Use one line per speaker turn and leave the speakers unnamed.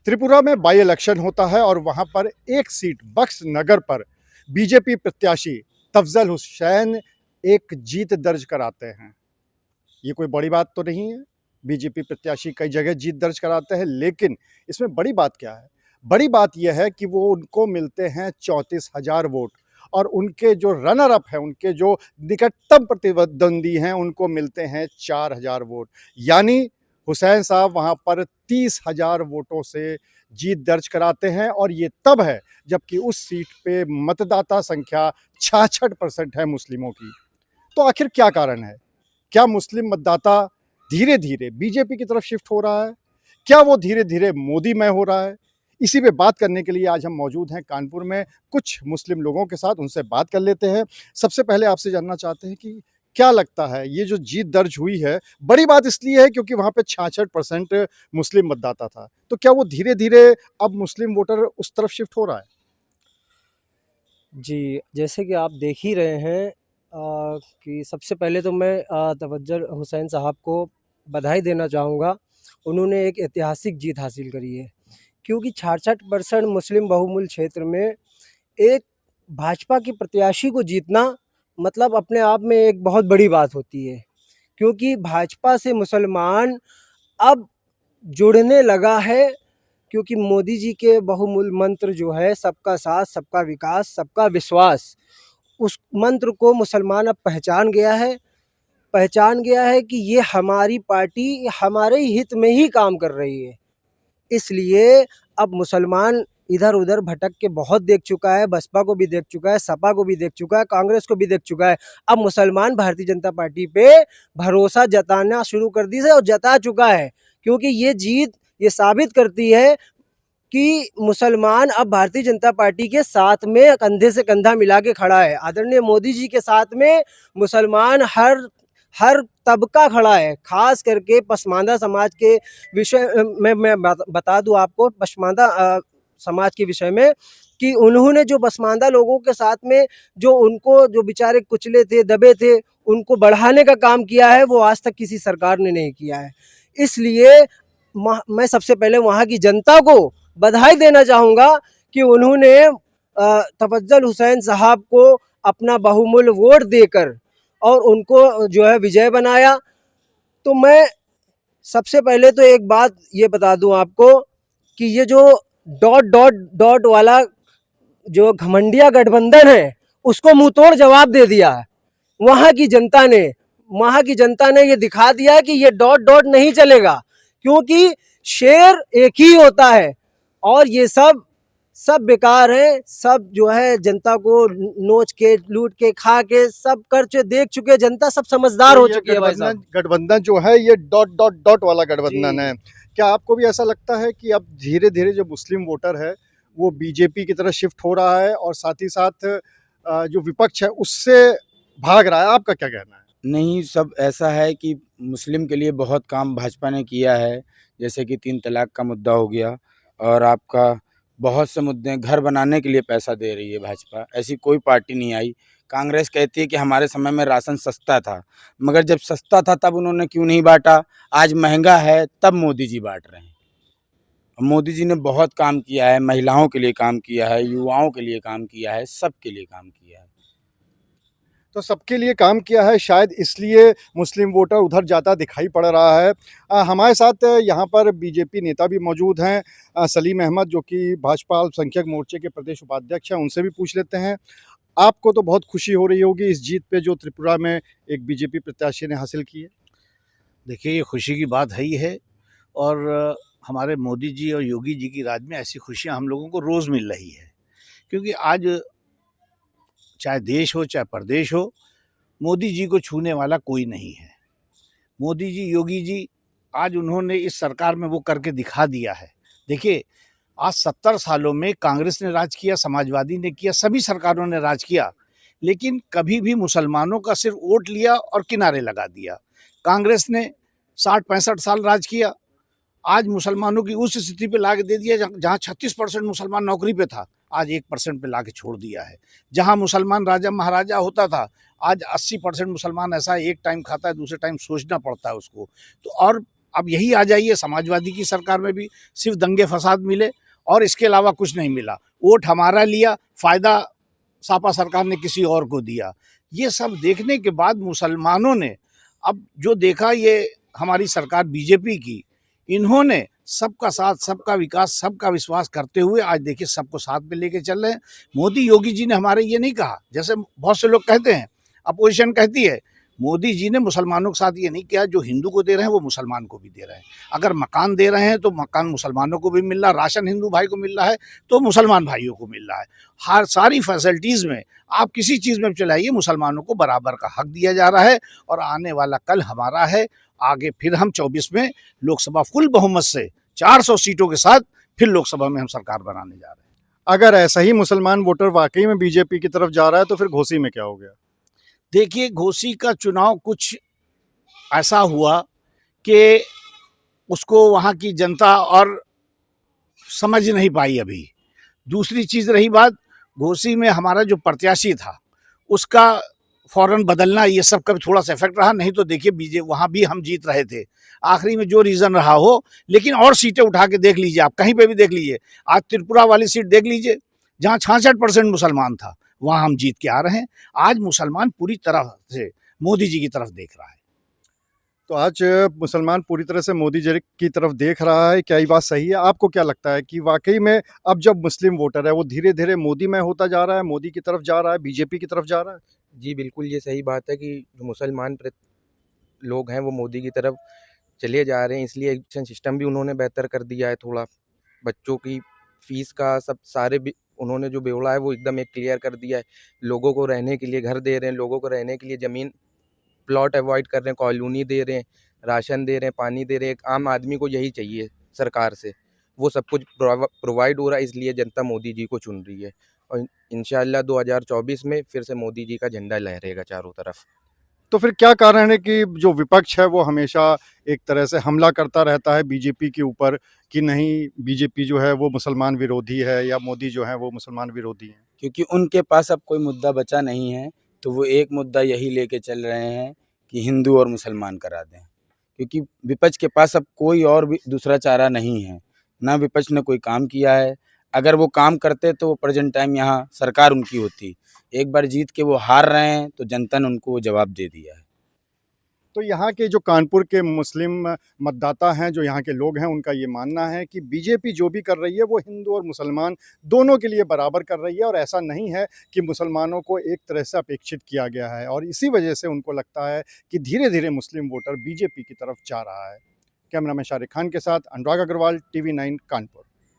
त्रिपुरा में by election होता है और वहां पर एक सीट बख्श नगर पर बीजेपी प्रत्याशी तफजल हुसैन एक जीत दर्ज कराते हैं। ये कोई बड़ी बात तो नहीं है। बीजेपी प्रत्याशी कई जगह जीत दर्ज कराते हैं, लेकिन इसमें बड़ी बात क्या है? बड़ी बात यह है कि वो उनको मिलते हैं 34,000 वोट और उनके जो रनर अप हैं, उनके जो निकटतम प्रतिद्वंदी हैं, उनको मिलते हैं 4,000 वोट। यानी हुसैन साहब वहाँ पर 30,000 वोटों से जीत दर्ज कराते हैं और ये तब है जबकि उस सीट पे मतदाता संख्या 66% है मुस्लिमों की। तो आखिर क्या कारण है? क्या मुस्लिम मतदाता धीरे-धीरे बीजेपी की तरफ शिफ्ट हो रहा है? क्या वो धीरे-धीरे मोदीमय हो रहा है? इसी पे बात करने के लिए आज हम मौजूद हैं कानपुर में कुछ मुस्लिम लोगों के साथ, उनसे बात कर लेते हैं। सबसे पहले आपसे जानना चाहते हैं कि क्या लगता है ये जो जीत दर्ज हुई है, बड़ी बात इसलिए है क्योंकि वहाँ पे 66% मुस्लिम मतदाता था। तो क्या वो धीरे-धीरे अब मुस्लिम वोटर उस तरफ शिफ्ट हो रहा है?
जी, जैसे कि आप देख ही रहे हैं कि सबसे पहले तो मैं तफज्जल हुसैन साहब को बधाई देना चाहूँगा। उन्होंने एक ऐतिहासिक जीत हासिल करी है, क्योंकि 66% मुस्लिम बहुमूल क्षेत्र में एक भाजपा की प्रत्याशी को जीतना मतलब अपने आप में एक बहुत बड़ी बात होती है। क्योंकि भाजपा से मुसलमान अब जुड़ने लगा है, क्योंकि मोदी जी के बहुमूल मंत्र जो है सबका साथ, सबका विकास, सबका विश्वास, उस मंत्र को मुसलमान अब पहचान गया है कि ये हमारी पार्टी हमारे ही हित में ही काम कर रही है। इसलिए अब मुसलमान इधर-उधर भटक के बहुत देख चुका है, बसपा को भी देख चुका है, सपा को भी देख चुका है, कांग्रेस को भी देख चुका है। अब मुसलमान भारतीय जनता पार्टी पे भरोसा जताना शुरू कर दी है और जता चुका है, क्योंकि ये जीत ये साबित करती है कि मुसलमान अब भारतीय जनता पार्टी के साथ में कंधे से कंधा मिला के खड़ा है। आदरणीय मोदी जी के साथ में मुसलमान हर हर तबका खड़ा है, खास करके पसमानदा समाज के विषय में मैं बता दूं आपको पसमानदा समाज के विषय में कि उन्होंने जो पसमानदा लोगों के साथ में जो उनको जो बेचारे कुचले थे, दबे थे, उनको बढ़ाने का काम किया है, वो आज तक किसी सरकार ने नहीं किया है। इसलिए मैं सबसे पहले वहाँ की जनता को बधाई देना चाहूँगा कि उन्होंने तफज्जल हुसैन साहब को अपना बहुमूल्य वोट देकर और उनको जो है विजय बनाया। तो मैं सबसे पहले तो एक बात ये बता दूं आपको कि ये जो डॉट डॉट डॉट वाला जो घमंडिया गठबंधन है, उसको मुंह तोड़ जवाब दे दिया है वहाँ की जनता ने। वहाँ की जनता ने ये दिखा दिया कि ये डॉट डॉट नहीं चलेगा, क्योंकि शेर एक ही होता है और ये सब बेकार है। सब जो है जनता को नोच के, लूट के, खा के सब कर देख चुके, जनता सब समझदार
तो
हो
ये
चुकी है भाई साहब।
गठबंधन जो है ये डॉट डॉट डॉट वाला गठबंधन है। क्या आपको भी ऐसा लगता है कि अब धीरे-धीरे जो मुस्लिम वोटर है वो बीजेपी की तरफ शिफ्ट हो रहा है और साथ ही साथ जो विपक्ष है उससे भाग रहा है? आपका क्या कहना है?
नहीं, सब ऐसा है कि मुस्लिम के लिए बहुत काम भाजपा ने किया है, जैसे कि 3 तलाक का मुद्दा हो गया और आपका बहुत से मुद्दे हैं, घर बनाने के लिए पैसा दे रही है भाजपा, ऐसी कोई पार्टी नहीं आई। कांग्रेस कहती है कि हमारे समय में राशन सस्ता था, मगर जब सस्ता था तब उन्होंने क्यों नहीं बाँटा? आज महँगा है तब मोदी जी बाँट रहे हैं। मोदी जी ने बहुत काम किया है, महिलाओं के लिए काम किया है, युवाओं के लिए काम किया है, सबके लिए काम किया है।
तो सबके लिए काम किया है, शायद इसलिए मुस्लिम वोटर उधर ज़्यादा दिखाई पड़ रहा है। हमारे साथ यहाँ पर बीजेपी नेता भी मौजूद हैं, सलीम अहमद, जो कि भाजपा अल्पसंख्यक मोर्चे के प्रदेश उपाध्यक्ष हैं, उनसे भी पूछ लेते हैं। आपको तो बहुत खुशी हो रही होगी इस जीत पे जो त्रिपुरा में एक बीजेपी प्रत्याशी ने हासिल की है?
देखिए, ये खुशी की बात है ही है और हमारे मोदी जी और योगी जी की राज में ऐसी खुशियाँ हम लोगों को रोज़ मिल रही है, क्योंकि आज चाहे देश हो चाहे प्रदेश हो, मोदी जी को छूने वाला कोई नहीं है। मोदी जी, योगी जी, आज उन्होंने इस सरकार में वो करके दिखा दिया है। देखिए, आज 70 सालों में कांग्रेस ने राज किया, समाजवादी ने किया, सभी सरकारों ने राज किया, लेकिन कभी भी मुसलमानों का सिर्फ वोट लिया और किनारे लगा दिया। कांग्रेस ने 60-65 साल राज किया, आज मुसलमानों की उस स्थिति पे ला के दे दिया जहाँ 36% मुसलमान नौकरी पे था, आज 1% पे ला के छोड़ दिया है। जहाँ मुसलमान राजा महाराजा होता था, आज 80% मुसलमान ऐसा एक टाइम खाता है, दूसरे टाइम सोचना पड़ता है उसको। तो और अब यही आ जाइए, समाजवादी की सरकार में भी सिर्फ दंगे फसाद मिले और इसके अलावा कुछ नहीं मिला। वोट हमारा लिया, फ़ायदा सापा सरकार ने किसी और को दिया। ये सब देखने के बाद मुसलमानों ने अब जो देखा, ये हमारी सरकार बीजेपी की, इन्होंने सबका साथ, सबका विकास, सबका विश्वास करते हुए आज देखिए सबको साथ में लेके चल रहे हैं। मोदी योगी जी ने हमारे ये नहीं कहा, जैसे बहुत से लोग कहते हैं, अपोजिशन कहती है, मोदी जी ने मुसलमानों के साथ ये नहीं किया, जो हिंदू को दे रहे हैं वो मुसलमान को भी दे रहे हैं। अगर मकान दे रहे हैं तो मकान मुसलमानों को भी मिल रहा है, राशन हिंदू भाई को मिल रहा है तो मुसलमान भाइयों को मिल रहा है। हर सारी फैसिलिटीज़ में आप किसी चीज़ में चलाइए, मुसलमानों को बराबर का हक दिया जा रहा है। और आने वाला कल हमारा है, आगे फिर हम 24 में लोकसभा फुल बहुमत से 400 सीटों के साथ फिर लोकसभा में हम सरकार बनाने जा रहे हैं।
अगर ऐसा ही मुसलमान वोटर वाकई में बीजेपी की तरफ जा रहा है तो फिर घोसी में क्या हो गया?
देखिए, घोसी का चुनाव कुछ ऐसा हुआ कि उसको वहाँ की जनता और समझ नहीं पाई अभी। दूसरी चीज़ रही बात, घोसी में हमारा जो प्रत्याशी था उसका फ़ौरन बदलना, ये सब का भी थोड़ा सा इफेक्ट रहा। नहीं तो देखिए वहाँ भी हम जीत रहे थे। आखिरी में जो रीज़न रहा हो, लेकिन और सीटें उठा के देख लीजिए, आप कहीं पे भी देख लीजिए। आज त्रिपुरा वाली सीट देख लीजिए, जहाँ 66% मुसलमान था, वहाँ हम जीत के आ रहे हैं। आज मुसलमान पूरी तरह से मोदी जी की तरफ देख रहा है।
तो आज मुसलमान पूरी तरह से मोदी जी की तरफ देख रहा है, क्या ये बात सही है? आपको क्या लगता है कि वाकई में अब जब मुस्लिम वोटर है वो धीरे धीरे मोदी में होता जा रहा है, मोदी की तरफ जा रहा है, बीजेपी की तरफ जा रहा है?
जी, बिल्कुल ये सही बात है कि जो मुसलमान लोग हैं वो मोदी की तरफ चले जा रहे हैं, इसलिए एजुकेशन सिस्टम भी उन्होंने बेहतर कर दिया है थोड़ा। बच्चों की फ़ीस का सब सारे भी उन्होंने जो ब्यौरा है वो एकदम एक क्लियर कर दिया है। लोगों को रहने के लिए घर दे रहे हैं, लोगों को रहने के लिए ज़मीन प्लॉट अवॉइड कर रहे हैं, कॉलोनी दे रहे हैं, राशन दे रहे हैं, पानी दे रहे हैं। एक आम आदमी को यही चाहिए सरकार से, वो सब कुछ प्रोवाइड हो रहा है, इसलिए जनता मोदी जी को चुन रही है। और इंशाअल्लाह 2024 में फिर से मोदी जी का झंडा लहरेगा चारों तरफ।
तो फिर क्या कारण है कि जो विपक्ष है वो हमेशा एक तरह से हमला करता रहता है बीजेपी के ऊपर कि नहीं, बीजेपी जो है वो मुसलमान विरोधी है या मोदी जो है वो मुसलमान विरोधी हैं?
क्योंकि उनके पास अब कोई मुद्दा बचा नहीं है, तो वो एक मुद्दा यही लेके चल रहे हैं कि हिंदू और मुसलमान करा दें। क्योंकि विपक्ष के पास अब कोई और भी दूसरा चारा नहीं है, ना विपक्ष ने कोई काम किया है। अगर वो काम करते तो प्रेजेंट टाइम यहाँ सरकार उनकी होती। एक बार जीत के वो हार रहे हैं तो जनता ने उनको वो जवाब दे दिया है।
तो यहाँ के जो कानपुर के मुस्लिम मतदाता हैं, जो यहाँ के लोग हैं, उनका ये मानना है कि बीजेपी जो भी कर रही है वो हिंदू और मुसलमान दोनों के लिए बराबर कर रही है और ऐसा नहीं है कि मुसलमानों को एक तरह से अपेक्षित किया गया है। और इसी वजह से उनको लगता है कि धीरे धीरे मुस्लिम वोटर बीजेपी की तरफ जा रहा है। कैमरामैन शारिक खान के साथ अनुराग अग्रवाल, TV9 कानपुर।